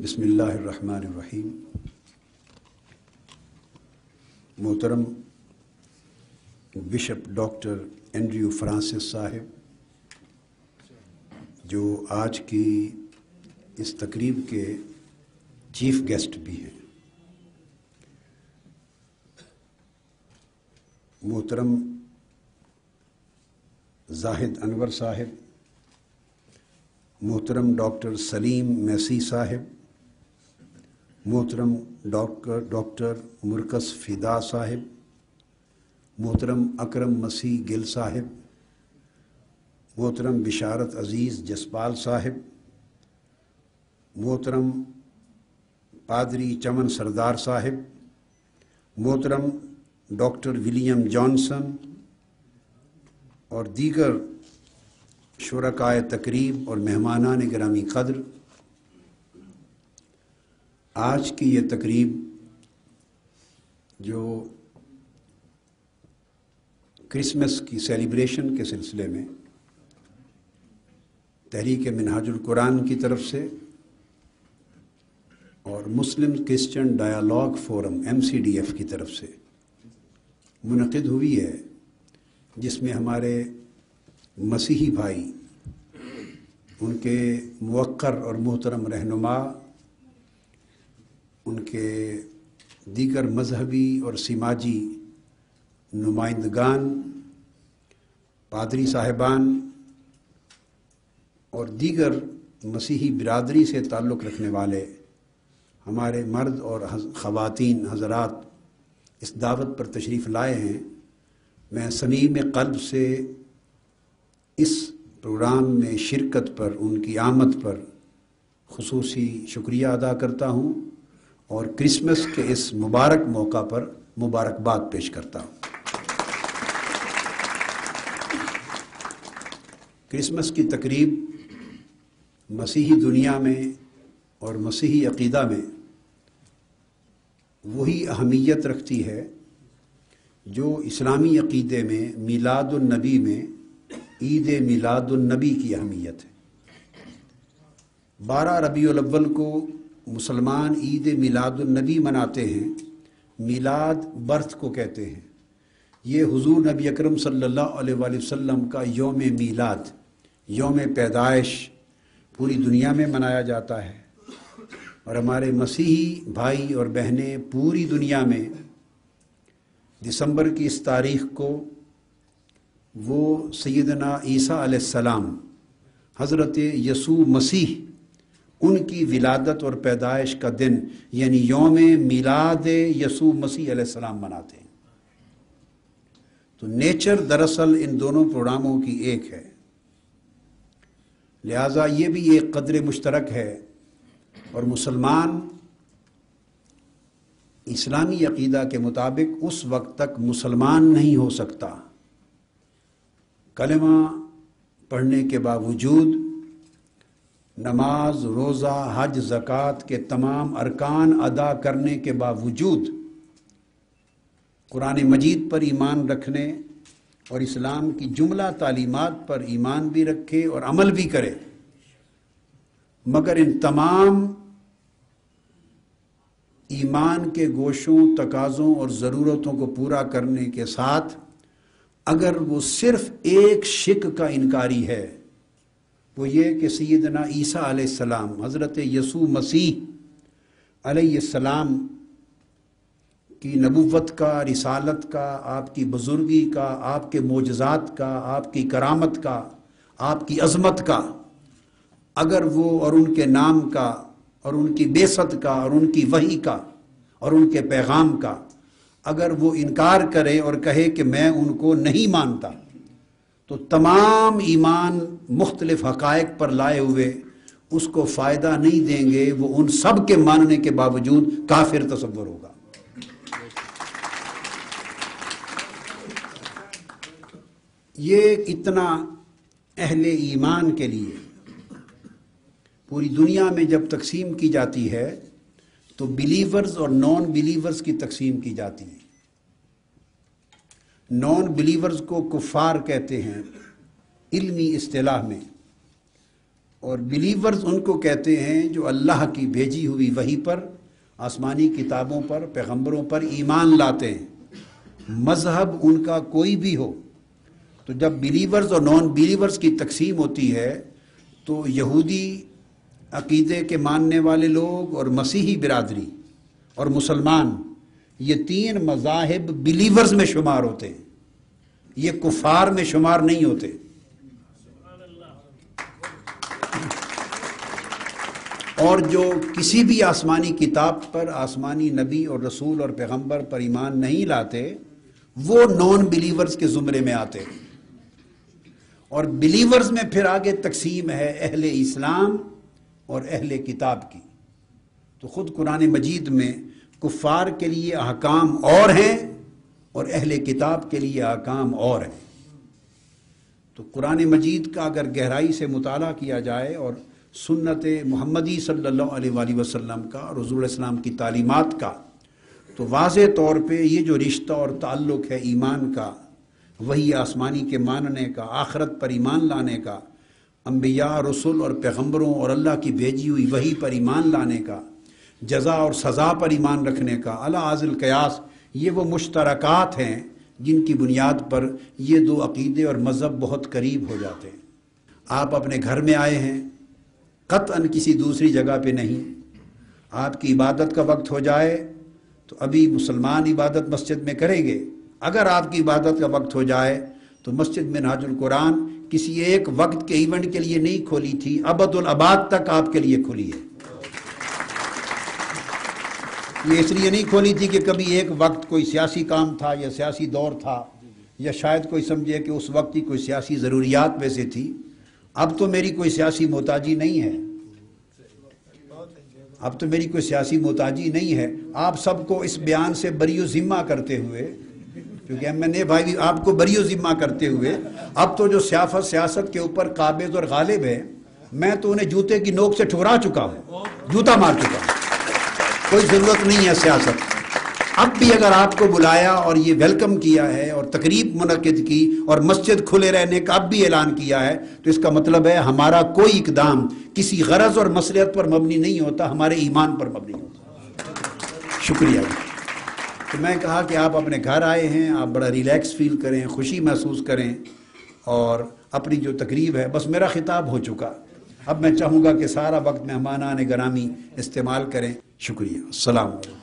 بسم اللہ الرحمن الرحیم۔ محترم بشپ ڈاکٹر اینڈریو فرانسس صاحب، جو آج کی اس تقریب کے چیف گیسٹ بھی ہیں، محترم زاہد انور صاحب، محترم ڈاکٹر سلیم میسی صاحب، محترم ڈاکٹر مرکز فدا صاحب، محترم اکرم مسیح گل صاحب، محترم بشارت عزیز جسپال صاحب، محترم پادری چمن سردار صاحب، محترم ڈاکٹر ولیم جانسن اور دیگر شرکائے تقریب اور مہمانان گرامی قدر، آج کی یہ تقریب جو کرسمس کی سیلیبریشن کے سلسلے میں تحریک منہاج القرآن کی طرف سے اور مسلم کرسچن ڈائیلاگ فورم MCDF کی طرف سے منعقد ہوئی ہے، جس میں ہمارے مسیحی بھائی، ان کے موقر اور محترم رہنما، ان کے دیگر مذہبی اور سماجی نمائندگان، پادری صاحبان اور دیگر مسیحی برادری سے تعلق رکھنے والے ہمارے مرد اور خواتین حضرات اس دعوت پر تشریف لائے ہیں۔ میں صمیم قلب سے اس پروگرام میں شرکت پر، ان کی آمد پر خصوصی شکریہ ادا کرتا ہوں اور کرسمس کے اس مبارک موقع پر مبارکباد پیش کرتا ہوں۔ کرسمس کی تقریب مسیحی دنیا میں اور مسیحی عقیدہ میں وہی اہمیت رکھتی ہے جو اسلامی عقیدے میں میلاد النبی میں عید میلاد النبی کی اہمیت ہے۔ 12 ربیع الاول کو مسلمان عید میلاد النبی مناتے ہیں۔ میلاد برتھ کو کہتے ہیں۔ یہ حضور نبی اکرم صلی اللہ علیہ وآلہ وسلم کا یوم میلاد، یوم پیدائش پوری دنیا میں منایا جاتا ہے، اور ہمارے مسیحی بھائی اور بہنیں پوری دنیا میں دسمبر کی اس تاریخ کو وہ سیدنا عیسیٰ علیہ السلام، حضرت یسوع مسیح، ان کی ولادت اور پیدائش کا دن یعنی یوم میلاد یسوع مسیح علیہ السلام مناتے ہیں۔ تو نیچر دراصل ان دونوں پروگراموں کی ایک ہے، لہٰذا یہ بھی ایک قدر مشترک ہے، اور مسلمان اسلامی عقیدہ کے مطابق اس وقت تک مسلمان نہیں ہو سکتا کلمہ پڑھنے کے باوجود، نماز، روزہ، حج، زکوٰۃ کے تمام ارکان ادا کرنے کے باوجود قرآن مجید پر ایمان رکھنے اور اسلام کی جملہ تعلیمات پر ایمان بھی رکھے اور عمل بھی کرے، مگر ان تمام ایمان کے گوشوں، تقاضوں اور ضرورتوں کو پورا کرنے کے ساتھ اگر وہ صرف ایک شک کا انکاری ہے، وہ یہ کہ سیدنا عیسیٰ علیہ السلام، حضرت یسوع مسیح علیہ السلام کی نبوت کا، رسالت کا، آپ کی بزرگی کا، آپ کے معجزات کا، آپ کی کرامت کا، آپ کی عظمت کا، اگر وہ اور ان کے نام کا اور ان کی بعثت کا اور ان کی وحی کا اور ان کے پیغام کا اگر وہ انکار کرے اور کہے کہ میں ان کو نہیں مانتا، تو تمام ایمان مختلف حقائق پر لائے ہوئے اس کو فائدہ نہیں دیں گے، وہ ان سب کے ماننے کے باوجود کافر تصور ہوگا۔ یہ اتنا اہل ایمان کے لیے پوری دنیا میں جب تقسیم کی جاتی ہے تو بلیورز اور نان بلیورز کی تقسیم کی جاتی ہے۔ نان بلیورز کو کفار کہتے ہیں علمی اصطلاح میں، اور بلیورز ان کو کہتے ہیں جو اللہ کی بھیجی ہوئی وحی پر، آسمانی کتابوں پر، پیغمبروں پر ایمان لاتے ہیں، مذہب ان کا کوئی بھی ہو۔ تو جب بلیورز اور نان بلیورز کی تقسیم ہوتی ہے تو یہودی عقیدے کے ماننے والے لوگ اور مسیحی برادری اور مسلمان، یہ تین مذاہب بلیورز میں شمار ہوتے ہیں، یہ کفار میں شمار نہیں ہوتے۔ اور جو کسی بھی آسمانی کتاب پر، آسمانی نبی اور رسول اور پیغمبر پر ایمان نہیں لاتے، وہ نان بلیورز کے زمرے میں آتے ہیں۔ اور بلیورز میں پھر آگے تقسیم ہے اہل اسلام اور اہل کتاب کی۔ تو خود قرآن مجید میں کفار کے لیے احکام اور ہیں اور اہل کتاب کے لیے احکام اور ہیں۔ تو قرآن مجید کا اگر گہرائی سے مطالعہ کیا جائے اور سنت محمدی صلی اللہ علیہ وآلہ وسلم کا اور حضور علیہ السلام کی تعلیمات کا، تو واضح طور پہ یہ جو رشتہ اور تعلق ہے ایمان کا، وہی آسمانی کے ماننے کا، آخرت پر ایمان لانے کا، انبیاء، رسول اور پیغمبروں اور اللہ کی بھیجی ہوئی وحی پر ایمان لانے کا، جزا اور سزا پر ایمان رکھنے کا، اعلی ازل قیاس، یہ وہ مشترکات ہیں جن کی بنیاد پر یہ دو عقیدے اور مذہب بہت قریب ہو جاتے ہیں۔ آپ اپنے گھر میں آئے ہیں، قطعاً کسی دوسری جگہ پہ نہیں۔ آپ کی عبادت کا وقت ہو جائے تو ابھی مسلمان عبادت مسجد میں کریں گے، اگر آپ کی عبادت کا وقت ہو جائے تو مسجد منہاج القرآن کسی ایک وقت کے ایونٹ کے لیے نہیں کھولی تھی، ابد الاباد تک آپ کے لیے کھلی ہے۔ یہ اس لیے نہیں کھولی تھی کہ کبھی ایک وقت کوئی سیاسی کام تھا یا سیاسی دور تھا، یا شاید کوئی سمجھے کہ اس وقت کی کوئی سیاسی ضروریات میں سے تھی۔ اب تو میری کوئی سیاسی محتاجی نہیں ہے، اب تو میری کوئی سیاسی محتاجی نہیں ہے۔ آپ سب کو اس بیان سے بری و ذمہ کرتے ہوئے، کیونکہ میں نے بھائی آپ کو بری و ذمہ کرتے ہوئے، اب تو جو سیاست کے اوپر قابض اور غالب ہے، میں تو انہیں جوتے کی نوک سے ٹھکرا چکا ہوں، جوتا مار چکا ہوں، کوئی ضرورت نہیں ہے سیاست۔ اب بھی اگر آپ کو بلایا اور یہ ویلکم کیا ہے اور تقریب منعقد کی اور مسجد کھلے رہنے کا اب بھی اعلان کیا ہے، تو اس کا مطلب ہے ہمارا کوئی اقدام کسی غرض اور مصلحت پر مبنی نہیں ہوتا، ہمارے ایمان پر مبنی ہوتا۔ شکریہ۔ تو میں کہا کہ آپ اپنے گھر آئے ہیں، آپ بڑا ریلیکس فیل کریں، خوشی محسوس کریں، اور اپنی جو تقریب ہے، بس میرا خطاب ہو چکا، اب میں چاہوں گا کہ سارا وقت مہمانان گرامی استعمال کریں۔ شکریہ۔ السلام علیکم۔